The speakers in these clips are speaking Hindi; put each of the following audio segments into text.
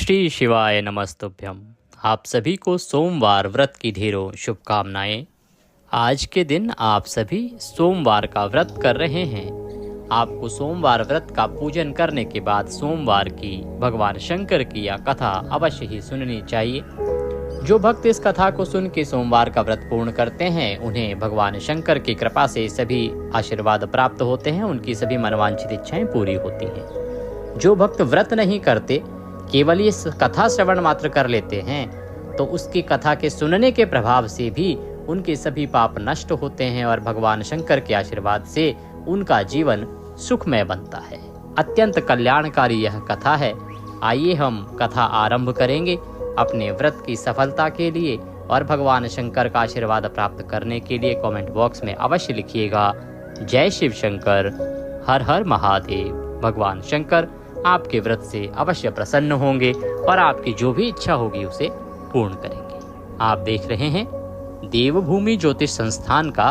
श्री शिवाय नमस्तुभ्यम। आप सभी को सोमवार व्रत की ढेरों शुभकामनाएं। आज के दिन आप सभी सोमवार का व्रत कर रहे हैं। आपको सोमवार व्रत का पूजन करने के बाद सोमवार की भगवान शंकर की यह कथा अवश्य ही सुननी चाहिए। जो भक्त इस कथा को सुन के सोमवार का व्रत पूर्ण करते हैं उन्हें भगवान शंकर की कृपा से सभी आशीर्वाद प्राप्त होते हैं, उनकी सभी मनवांछित इच्छाएं पूरी होती हैं। जो भक्त व्रत नहीं करते, केवल इस कथा श्रवण मात्र कर लेते हैं, तो उसकी कथा के सुनने के प्रभाव से भी उनके सभी पाप नष्ट होते हैं और भगवान शंकर के आशीर्वाद से उनका जीवन सुखमय बनता है। अत्यंत कल्याणकारी यह कथा है। आइए हम कथा आरंभ करेंगे। अपने व्रत की सफलता के लिए और भगवान शंकर का आशीर्वाद प्राप्त करने के लिए कमेंट बॉक्स में अवश्य लिखिएगा, जय शिव शंकर, हर हर महादेव। भगवान शंकर आपके व्रत से अवश्य प्रसन्न होंगे और आपकी जो भी इच्छा होगी उसे पूर्ण करेंगे। आप देख रहे हैं देवभूमि ज्योतिष संस्थान का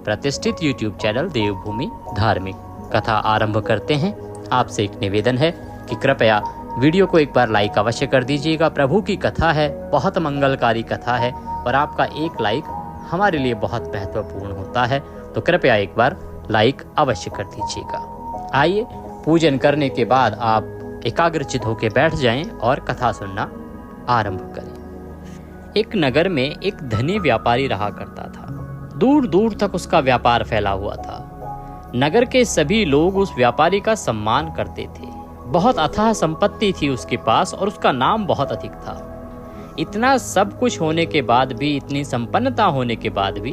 प्रतिष्ठित यूट्यूब चैनल देवभूमि धार्मिक। कथा आरंभ करते हैं। आपसे एक निवेदन है कि कृपया वीडियो को एक बार लाइक अवश्य कर दीजिएगा। प्रभु की कथा है, बहुत मंगलकारी कथा है और आपका एक लाइक हमारे लिए बहुत महत्वपूर्ण होता है, तो कृपया एक बार लाइक अवश्य कर दीजिएगा। आइए, पूजन करने के बाद आप एकाग्रचित होकर बैठ जाएं और कथा सुनना आरंभ करें। एक नगर में एक धनी व्यापारी रहा करता था। दूर दूर तक उसका व्यापार फैला हुआ था। नगर के सभी लोग उस व्यापारी का सम्मान करते थे। बहुत अथाह संपत्ति थी उसके पास और उसका नाम बहुत अधिक था। इतना सब कुछ होने के बाद भी, इतनी संपन्नता होने के बाद भी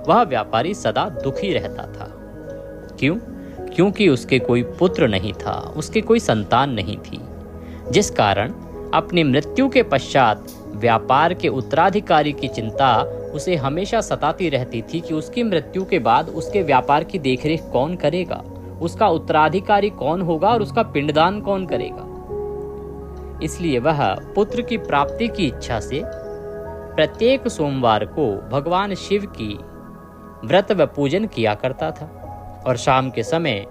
वह व्यापारी सदा दुखी रहता था। क्यों? क्योंकि उसके कोई पुत्र नहीं था, उसके कोई संतान नहीं थी, जिस कारण अपनी मृत्यु के पश्चात व्यापार के उत्तराधिकारी की चिंता उसे हमेशा सताती रहती थी कि उसकी मृत्यु के बाद उसके व्यापार की देखरेख कौन करेगा, उसका उत्तराधिकारी कौन होगा और उसका पिंडदान कौन करेगा। इसलिए वह पुत्र की प्राप्ति की इच्छा से प्रत्येक सोमवार को भगवान शिव की व्रत व पूजन किया करता था और शाम के समय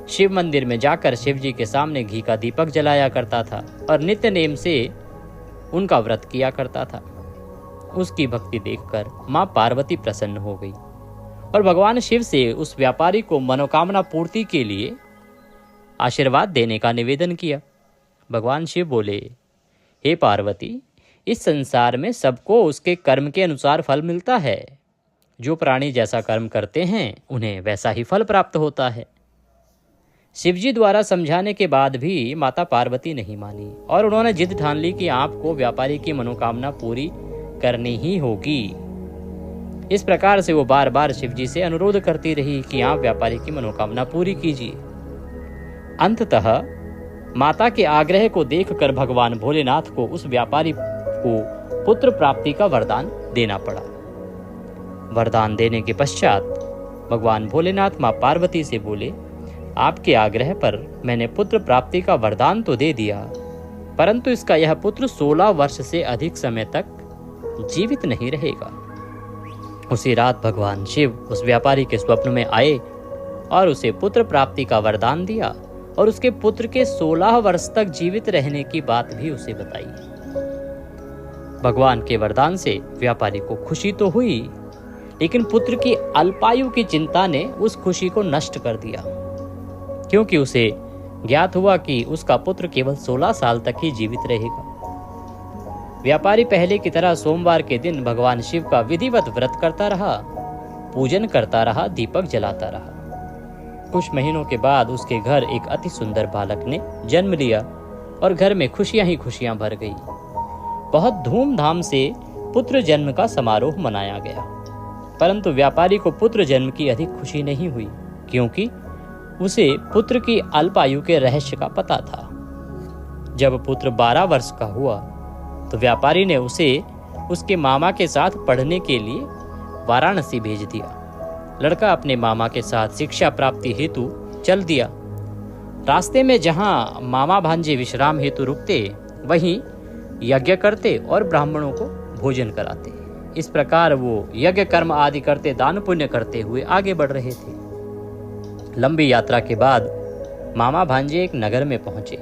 शिव मंदिर में जाकर शिव जी के सामने घी का दीपक जलाया करता था और नित्य नेम से उनका व्रत किया करता था। उसकी भक्ति देखकर मां पार्वती प्रसन्न हो गई और भगवान शिव से उस व्यापारी को मनोकामना पूर्ति के लिए आशीर्वाद देने का निवेदन किया। भगवान शिव बोले, हे पार्वती, इस संसार में सबको उसके कर्म के अनुसार फल मिलता है। जो प्राणी जैसा कर्म करते हैं उन्हें वैसा ही फल प्राप्त होता है। शिवजी द्वारा समझाने के बाद भी माता पार्वती नहीं मानी और उन्होंने जिद ठान ली कि आपको व्यापारी की मनोकामना पूरी करनी ही होगी। इस प्रकार से वो बार बार शिवजी से अनुरोध करती रही कि आप व्यापारी की मनोकामना पूरी कीजिए। अंततः माता के आग्रह को देखकर भगवान भोलेनाथ को उस व्यापारी को पुत्र प्राप्ति का वरदान देना पड़ा। वरदान देने के पश्चात भगवान भोलेनाथ मां पार्वती से बोले, आपके आग्रह पर मैंने पुत्र प्राप्ति का वरदान तो दे दिया, परंतु इसका यह पुत्र 16 वर्ष से अधिक समय तक जीवित नहीं रहेगा। उसी रात भगवान शिव उस व्यापारी के स्वप्न में आए और उसे पुत्र प्राप्ति का वरदान दिया और उसके पुत्र के 16 वर्ष तक जीवित रहने की बात भी उसे बताई। भगवान के वरदान से व्यापारी को खुशी तो हुई, लेकिन पुत्र की अल्पायु की चिंता ने उस खुशी को नष्ट कर दिया, क्योंकि उसे ज्ञात हुआ कि उसका पुत्र केवल 16 साल तक ही जीवित रहेगा। व्यापारी पहले की तरह सोमवार के दिन भगवान शिव का विधिवत व्रत करता रहा, पूजन करता रहा, दीपक जलाता रहा। कुछ महीनों के बाद उसके घर एक अति सुंदर बालक ने जन्म लिया और घर में खुशियां ही खुशियां भर गई। बहुत धूमधाम से पुत्र जन्म का समारोह मनाया गया, परंतु व्यापारी को पुत्र जन्म की अधिक खुशी नहीं हुई, क्योंकि उसे पुत्र की अल्पायु के रहस्य का पता था। जब पुत्र 12 वर्ष का हुआ तो व्यापारी ने उसे उसके मामा के साथ पढ़ने के लिए वाराणसी भेज दिया। लड़का अपने मामा के साथ शिक्षा प्राप्ति हेतु चल दिया। रास्ते में जहां मामा भांजे विश्राम हेतु रुकते, वहीं यज्ञ करते और ब्राह्मणों को भोजन कराते। इस प्रकार वो यज्ञ कर्म आदि करते, दान पुण्य करते हुए आगे बढ़ रहे थे। लंबी यात्रा के बाद मामा भांजे एक नगर में पहुंचे।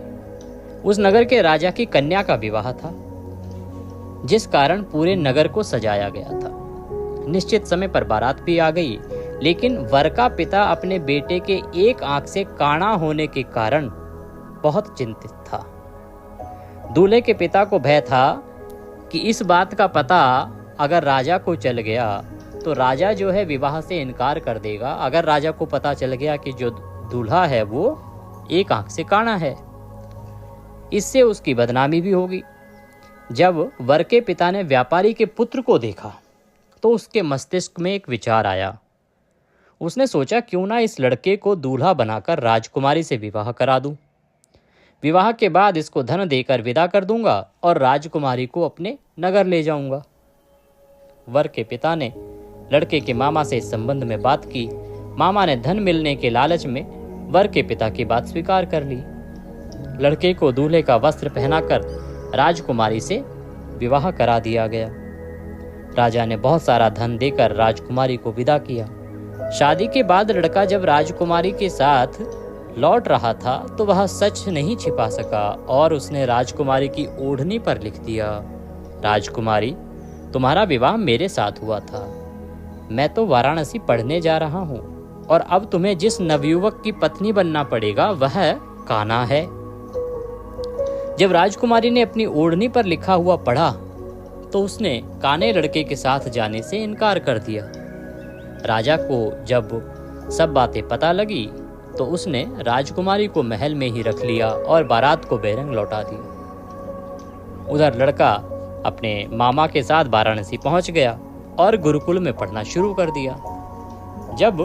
उस नगर के राजा की कन्या का विवाह था, जिस कारण पूरे नगर को सजाया गया था। निश्चित समय पर बारात भी आ गई, लेकिन वर का पिता अपने बेटे के एक आंख से काना होने के कारण बहुत चिंतित था। दूल्हे के पिता को भय था कि इस बात का पता अगर राजा को चल गया तो राजा जो है विवाह से इनकार कर देगा। अगर राजा को पता चल गया कि जो दूल्हा है वो एक आंख से काना है, इससे उसकी बदनामी भी होगी। जब वर के पिता ने व्यापारी के पुत्र को देखा तो उसके मस्तिष्क में एक विचार आया। उसने सोचा, क्यों ना इस लड़के को दूल्हा बनाकर राजकुमारी से विवाह करा दूं। विवाह के बाद इसको धन देकर विदा कर दूंगा और राजकुमारी को अपने नगर ले जाऊंगा। वर के पिता ने लड़के के मामा से इस संबंध में बात की। मामा ने धन मिलने के लालच में वर के पिता की बात स्वीकार कर ली। लड़के को दूल्हे का वस्त्र पहनाकर राजकुमारी से विवाह करा दिया गया। राजा ने बहुत सारा धन देकर राजकुमारी को विदा किया। शादी के बाद लड़का जब राजकुमारी के साथ लौट रहा था तो वह सच नहीं छिपा सका और उसने राजकुमारी की ओढ़नी पर लिख दिया, राजकुमारी, तुम्हारा विवाह मेरे साथ हुआ था। मैं तो वाराणसी पढ़ने जा रहा हूँ और अब तुम्हें जिस नवयुवक की पत्नी बनना पड़ेगा वह काना है। जब राजकुमारी ने अपनी ओढ़नी पर लिखा हुआ पढ़ा तो उसने काने लड़के के साथ जाने से इनकार कर दिया। राजा को जब सब बातें पता लगी तो उसने राजकुमारी को महल में ही रख लिया और बारात को बेरंग लौटा दिया। उधर लड़का अपने मामा के साथ वाराणसी पहुंच गया और गुरुकुल में पढ़ना शुरू कर दिया। जब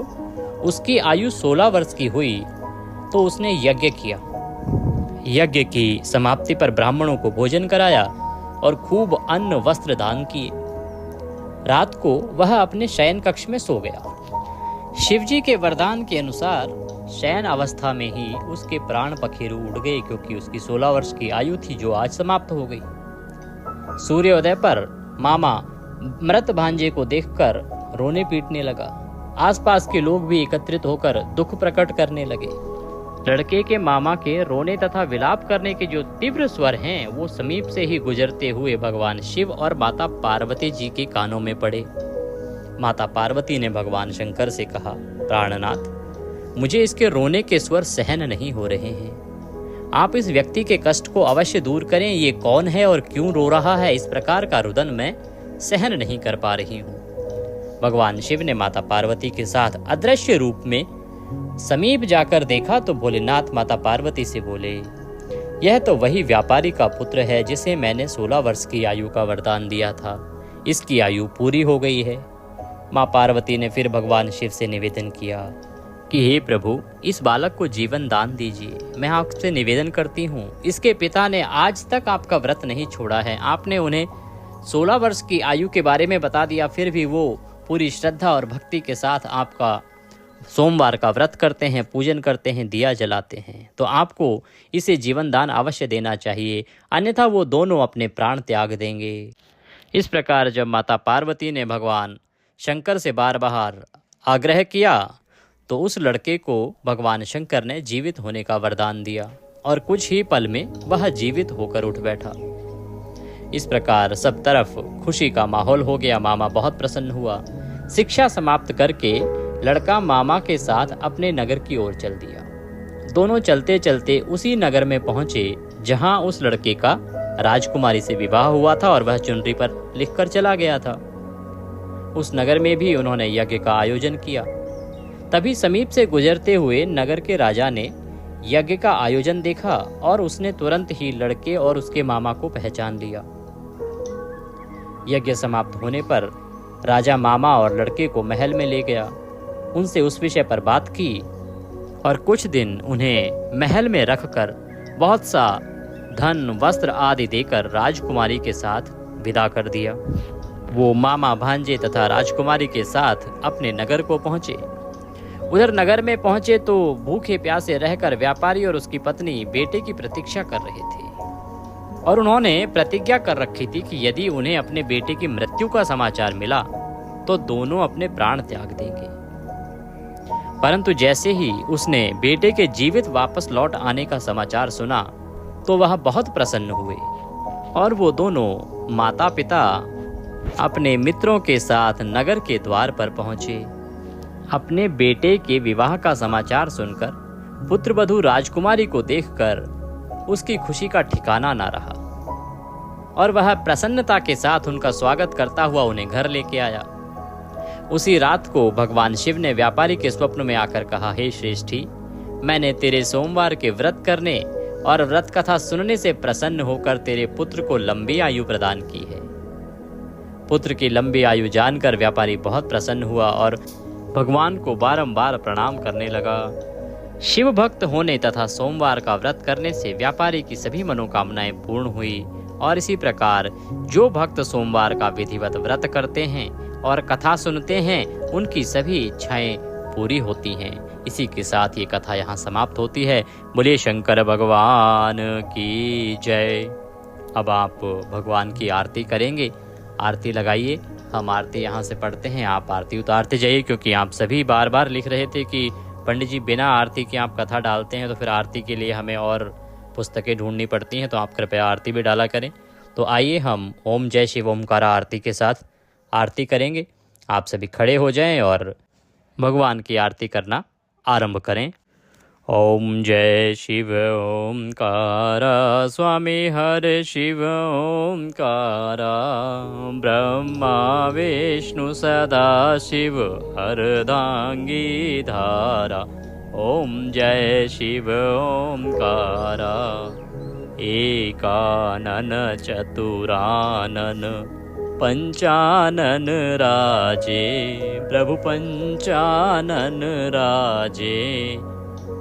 उसकी आयु 16 वर्ष की हुई तो उसने यज्ञ किया। यज्ञ की समाप्ति पर ब्राह्मणों को भोजन कराया और खूब अन्न वस्त्र दान किए। रात को वह अपने शयन कक्ष में सो गया। शिवजी के वरदान के अनुसार शयन अवस्था में ही उसके प्राण पखेरु उड़ गए, क्योंकि उसकी 16 वर्ष की आयु थी जो आज समाप्त हो गई। सूर्योदय पर मामा मृत भांजे को देखकर रोने पीटने लगा। आसपास के लोग भी एकत्रित होकर दुख प्रकट करने लगे। लड़के के मामा के रोने तथा विलाप करने के जो तीव्र स्वर हैं वो समीप से ही गुजरते हुए भगवान शिव और माता पार्वती जी के कानों में पड़े। माता पार्वती ने भगवान शंकर से कहा, प्राणनाथ, मुझे इसके रोने के स्वर सहन नहीं हो रहे हैं। आप इस व्यक्ति के कष्ट को अवश्य दूर करें। ये कौन है और क्यों रो रहा है? इस प्रकार का रुदन मैं सहन नहीं कर पा रही हूँ। भगवान शिव ने माता पार्वती के साथ अदृश्य रूप में समीप जाकर देखा तो भोलेनाथ माता पार्वती से बोले, यह तो वही व्यापारी का पुत्र है जिसे मैंने 16 वर्ष की आयु का वरदान दिया था। इसकी आयु पूरी हो गई है। माँ पार्वती ने फिर भगवान शिव से निवेदन किया कि हे प्रभु, इस बालक को जीवन दान दीजिए। मैं आपसे निवेदन करती हूँ, इसके पिता ने आज तक आपका व्रत नहीं छोड़ा है। आपने उन्हें 16 वर्ष की आयु के बारे में बता दिया, फिर भी वो पूरी श्रद्धा और भक्ति के साथ आपका सोमवार का व्रत करते हैं, पूजन करते हैं, दिया जलाते हैं। तो आपको इसे जीवन दान अवश्य देना चाहिए, अन्यथा वो दोनों अपने प्राण त्याग देंगे। इस प्रकार जब माता पार्वती ने भगवान शंकर से बार बार आग्रह किया तो उस लड़के को भगवान शंकर ने जीवित होने का वरदान दिया और कुछ ही पल में वह जीवित होकर उठ बैठा। इस प्रकार सब तरफ खुशी का माहौल हो गया। मामा बहुत प्रसन्न हुआ। शिक्षा समाप्त करके लड़का मामा के साथ अपने नगर की ओर चल दिया। दोनों चलते चलते उसी नगर में पहुंचे जहां उस लड़के का राजकुमारी से विवाह हुआ था और वह चुनरी पर लिखकर चला गया था। उस नगर में भी उन्होंने यज्ञ का आयोजन किया। तभी समीप से गुजरते हुए नगर के राजा ने यज्ञ का आयोजन देखा और उसने तुरंत ही लड़के और उसके मामा को पहचान लिया। यज्ञ समाप्त होने पर राजा मामा और लड़के को महल में ले गया। उनसे उस विषय पर बात की और कुछ दिन उन्हें महल में रखकर बहुत सा धन वस्त्र आदि देकर राजकुमारी के साथ विदा कर दिया। वो मामा भांजे तथा राजकुमारी के साथ अपने नगर को पहुंचे। उधर नगर में पहुंचे तो भूखे प्यासे रहकर व्यापारी और उसकी पत्नी बेटे की प्रतीक्षा कर रहे थे और उन्होंने प्रतिज्ञा कर रखी थी कि यदि उन्हें अपने बेटे की मृत्यु का समाचार मिला तो दोनों अपने प्राण त्याग देंगे। परंतु जैसे ही उसने बेटे के जीवित वापस लौट आने का समाचार सुना तो वह बहुत प्रसन्न हुए और वो दोनों माता पिता अपने मित्रों के साथ नगर के द्वार पर पहुंचे। अपने बेटे के विवाह का समाचार सुनकर पुत्रवधू राजकुमारी को देखकर उसकी खुशी का ठिकाना ना रहा और वह प्रसन्नता के साथ उनका स्वागत करता हुआ उन्हें घर लेके आया। उसी रात को भगवान शिव ने व्यापारी के स्वप्न में आकर कहा, हे श्रेष्ठी, मैंने तेरे सोमवार के व्रत करने और व्रत कथा सुनने से प्रसन्न होकर तेरे पुत्र को लंबी आयु प्रदान की है। पुत्र की लंबी आयु जानकर व्यापारी बहुत प्रसन्न हुआ और भगवान को बारंबार प्रणाम करने लगा। शिव भक्त होने तथा सोमवार का व्रत करने से व्यापारी की सभी मनोकामनाएं पूर्ण हुई और इसी प्रकार जो भक्त सोमवार का विधिवत व्रत करते हैं और कथा सुनते हैं उनकी सभी इच्छाएं पूरी होती हैं। इसी के साथ ये कथा यहाँ समाप्त होती है। बोलिए शंकर भगवान की जय। अब आप भगवान की आरती करेंगे, आरती लगाइए। हम आरती यहाँ से पढ़ते हैं, आप आरती उतारते जाइए, क्योंकि आप सभी बार बार लिख रहे थे कि पंडित जी बिना आरती के आप कथा डालते हैं तो फिर आरती के लिए हमें और पुस्तकें ढूंढनी पड़ती हैं, तो आप कृपया आरती भी डाला करें। तो आइए हम ओम जय शिव ओमकारा आरती के साथ आरती करेंगे। आप सभी खड़े हो जाएं और भगवान की आरती करना आरंभ करें। ओम जय शिव ओमकारा स्वामी हर शिव ओमकारा ब्रह्मा विष्णु सदा शिव अर्धांगी धारा। ओम जय शिव ओमकारा एकानन चतुरानन पंचानन राजे प्रभु पंचानन राजे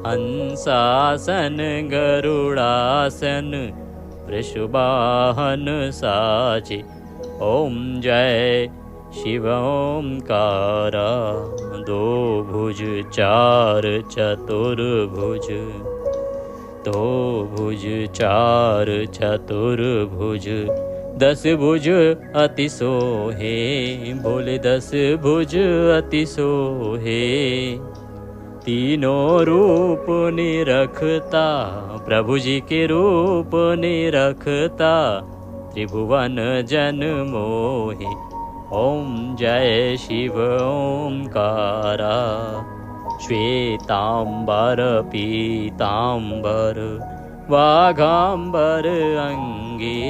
हंसासन गरुड़ासन वृषभान साजे। ओम जय शिव ओमकारा दो भुज चार चतुर्भुज दो भुज चार चतुर्भुज दस भुज अति सोहे बोले दस भुज अति सोहे। तीनों रूप निरखता प्रभु जी के रूप निरखता त्रिभुवन जन मोहे। ओम जय शिव ओमकारा श्वेतांबर पीतांबर वाघांबर अंगे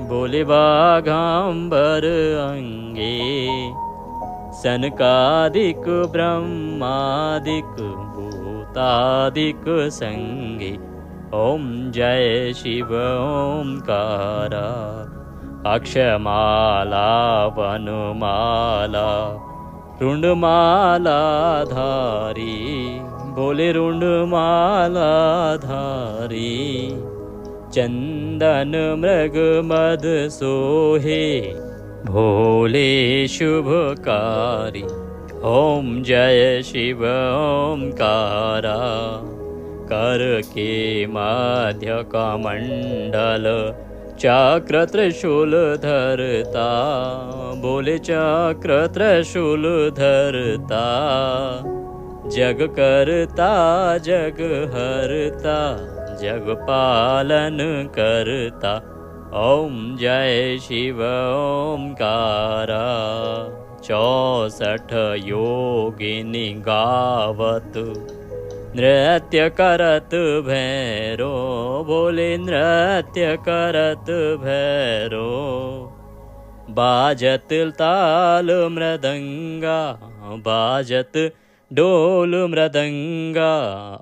बोले वाघांबर अंगे। सनकादिक ब्रह्मादिक भूतादिक संगे। ओम जय शिव ओमकारा अक्षमाला वनमाला रुंडमाला धारी बोले रुंडमाला धारी। चंदन मृग मद सोहे भोले शुभकारी। ओम जय शिव ओमकारा कर के मध्य कमंडल चक्र त्रिशूल धरता बोले चक्र त्रिशूल धरता। जग करता जग हरता जग पालन करता। ओम जय शिव ओमकारा 64 योगिनी गावत नृत्य करत भैरो बोले नृत्य करत भैरो। बाजत ताल मृदंगा बाजत डोल मृदंगा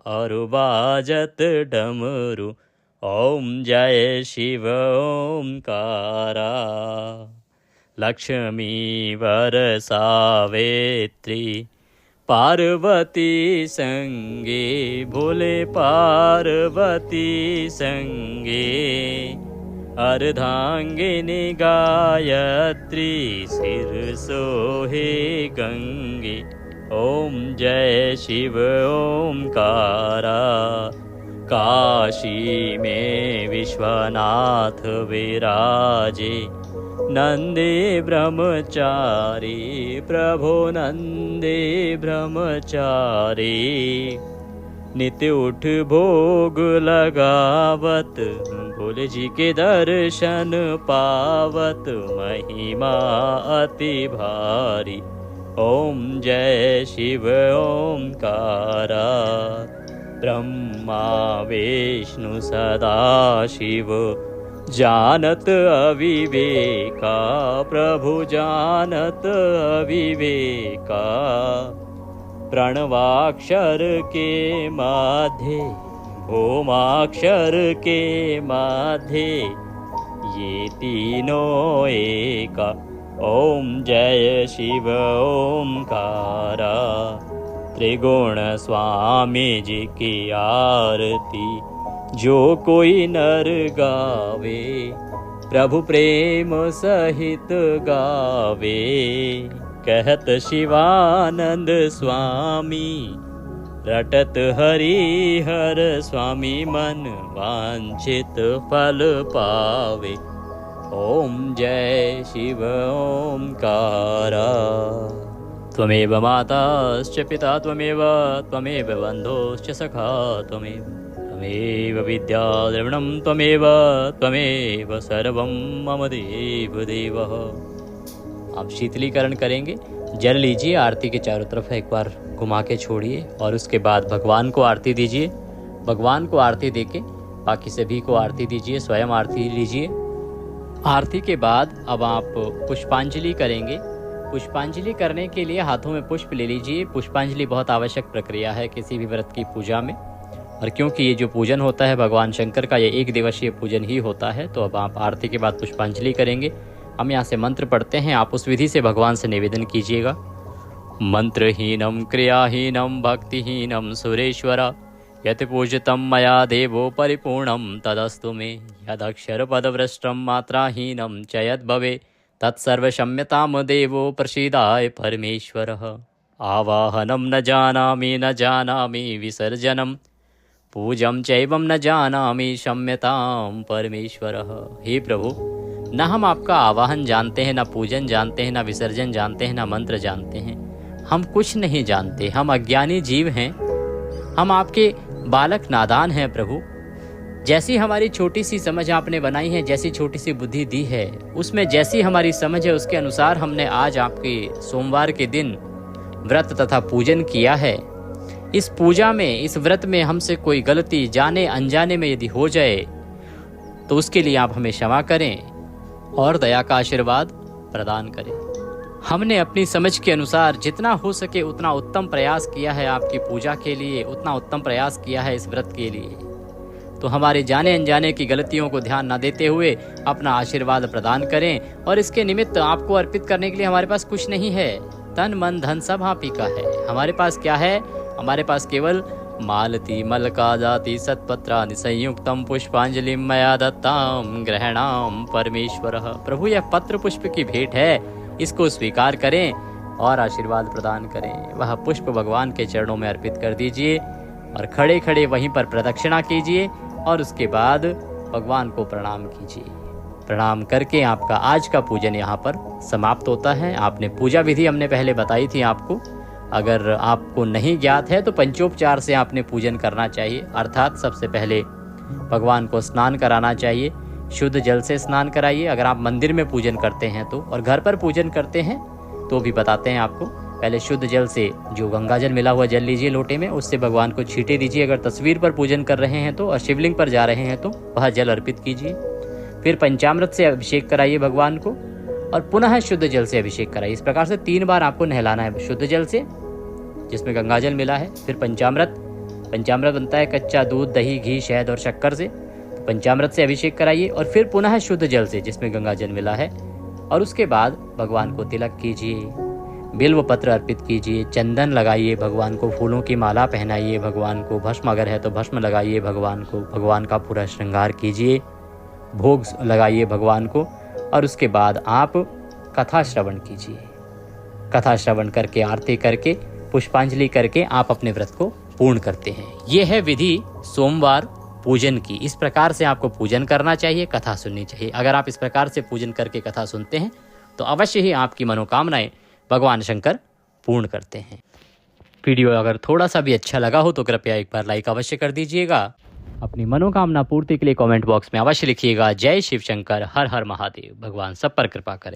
और बाजत डमरू। ओम जय शिव ओमकारा लक्ष्मी वर सावित्री पार्वती संगे बोले पार्वती संगे। अर्धांगिनी गायत्री सिर सोहे गंगे। ओम जय शिव ओमकारा काशी में विश्वनाथ विराजे नंदी ब्रह्मचारी प्रभो नंदी ब्रह्मचारी। नित्य उठ भोग लगावत, भोले जी के दर्शन पावत, महिमा अति भारी। ओम जय शिव ओंकारा, ब्रह्मा विष्णु सदा शिव, जानत अविवेका, प्रभु जानत अविवेका। प्रणवाक्षर के माध्ये, ओमाक्षर के माध्ये, ये तीनों एका। ओम जय शिव ओंकारा, त्रिगुण स्वामी जी की आरती, जो कोई नर गावे, प्रभु प्रेम सहित गावे। कहत शिवानंद स्वामी, रटत हरि हर स्वामी, मन वांछित फल पावे। ओम जय शिव ओंकारा। त्वमेव माताश्च पिता त्वमेव, त्वमेव बन्धुश्च सखा त्वमेव, त्वमेव विद्या द्रविणं त्वमेव, त्वमेव सर्वं मम देव देवः। आप शीतलीकरण करेंगे, जल लीजिए, आरती के चारों तरफ एक बार घुमा के छोड़िए और उसके बाद भगवान को आरती दीजिए। भगवान को आरती देके बाकी सभी को आरती दीजिए, स्वयं आरती लीजिए। आरती के बाद अब आप पुष्पांजलि करेंगे। पुष्पांजलि करने के लिए हाथों में पुष्प ले लीजिए। पुष्पांजलि बहुत आवश्यक प्रक्रिया है किसी भी व्रत की पूजा में, और क्योंकि ये जो पूजन होता है भगवान शंकर का, ये 1 दिवसीय पूजन ही होता है। तो अब आप आरती के बाद पुष्पांजलि करेंगे। हम यहाँ से मंत्र पढ़ते हैं, आप उस विधि से भगवान से निवेदन कीजिएगा। मंत्रहीनम क्रियाहीनम भक्तिहीनम सुरेश्वर, यत् पूजितं मया देवो परिपूर्णं तदस्तु मे। यदक्षर पदभ्रष्टं मात्राहीनं च यद्भवे, तत्सर्वक्षम्यतां देवो प्रसीदाय परमेश्वरः। आवाहनं न जानामि विसर्जनं, पूजं चैवं न जानामि क्षम्यतां परमेश्वरः। हे प्रभु, न हम आपका आवाहन जानते हैं, न पूजन जानते हैं, न विसर्जन जानते हैं, न मंत्र जानते हैं। हम कुछ नहीं जानते, हम अज्ञानी जीव हैं, हम आपके बालक नादान हैं प्रभु। जैसी हमारी छोटी सी समझ आपने बनाई है, जैसी छोटी सी बुद्धि दी है, उसमें जैसी हमारी समझ है उसके अनुसार हमने आज आपके सोमवार के दिन व्रत तथा पूजन किया है। इस पूजा में, इस व्रत में हमसे कोई गलती जाने अनजाने में यदि हो जाए तो उसके लिए आप हमें क्षमा करें और दया का आशीर्वाद प्रदान करें। हमने अपनी समझ के अनुसार जितना हो सके उतना उत्तम प्रयास किया है आपकी पूजा के लिए, उतना उत्तम प्रयास किया है इस व्रत के लिए। तो हमारे जाने अनजाने की गलतियों को ध्यान न देते हुए अपना आशीर्वाद प्रदान करें। और इसके निमित्त आपको अर्पित करने के लिए हमारे पास कुछ नहीं है, तन मन धन सब आप ही का है। हमारे पास क्या है? हमारे पास केवल मालती मलका जाति सत्पत्रादि संयुक्तम पुष्पांजलि मया दत्ताम ग्रहणाम परमेश्वरः। प्रभु, यह पत्र पुष्प की भेंट है, इसको स्वीकार करें और आशीर्वाद प्रदान करें। वह पुष्प भगवान के चरणों में अर्पित कर दीजिए और खड़े खड़े वहीं पर प्रदक्षिणा कीजिए और उसके बाद भगवान को प्रणाम कीजिए। प्रणाम करके आपका आज का पूजन यहाँ पर समाप्त होता है। आपने पूजा विधि हमने पहले बताई थी आपको, अगर आपको नहीं ज्ञात है तो पंचोपचार से आपने पूजन करना चाहिए। अर्थात सबसे पहले भगवान को स्नान कराना चाहिए, शुद्ध जल से स्नान कराइए अगर आप मंदिर में पूजन करते हैं तो, और घर पर पूजन करते हैं तो भी बताते हैं आपको। पहले शुद्ध जल से, जो गंगा जल मिला हुआ जल लीजिए लोटे में, उससे भगवान को छींटे दीजिए। अगर तस्वीर पर पूजन कर रहे हैं तो और शिवलिंग पर जा रहे हैं तो वह जल अर्पित कीजिए। फिर पंचामृत से अभिषेक कराइए भगवान को और पुनः शुद्ध जल से अभिषेक कराइए। इस प्रकार से 3 बार आपको नहलाना है, शुद्ध जल से जिसमें गंगा जल मिला है, फिर पंचामृत बनता है कच्चा दूध, दही, घी, शहद और शक्कर से, तो पंचामृत से अभिषेक कराइए और फिर पुनः शुद्ध जल से जिसमें गंगा जल मिला है। और उसके बाद भगवान को तिलक कीजिए, बिल्व पत्र अर्पित कीजिए, चंदन लगाइए, भगवान को फूलों की माला पहनाइए, भगवान को भस्म अगर है तो भस्म लगाइए, भगवान को, भगवान का पूरा श्रृंगार कीजिए, भोग लगाइए भगवान को। और उसके बाद आप कथा श्रवण कीजिए। कथा श्रवण करके, आरती करके, पुष्पांजलि करके आप अपने व्रत को पूर्ण करते हैं। ये है विधि सोमवार पूजन की। इस प्रकार से आपको पूजन करना चाहिए, कथा सुननी चाहिए। अगर आप इस प्रकार से पूजन करके कथा सुनते हैं तो अवश्य ही आपकी मनोकामनाएं भगवान शंकर पूर्ण करते हैं। वीडियो अगर थोड़ा सा भी अच्छा लगा हो तो कृपया एक बार लाइक अवश्य कर दीजिएगा। अपनी मनोकामना पूर्ति के लिए कमेंट बॉक्स में अवश्य लिखिएगा। जय शिव शंकर, हर हर महादेव। भगवान सब पर कृपा करें।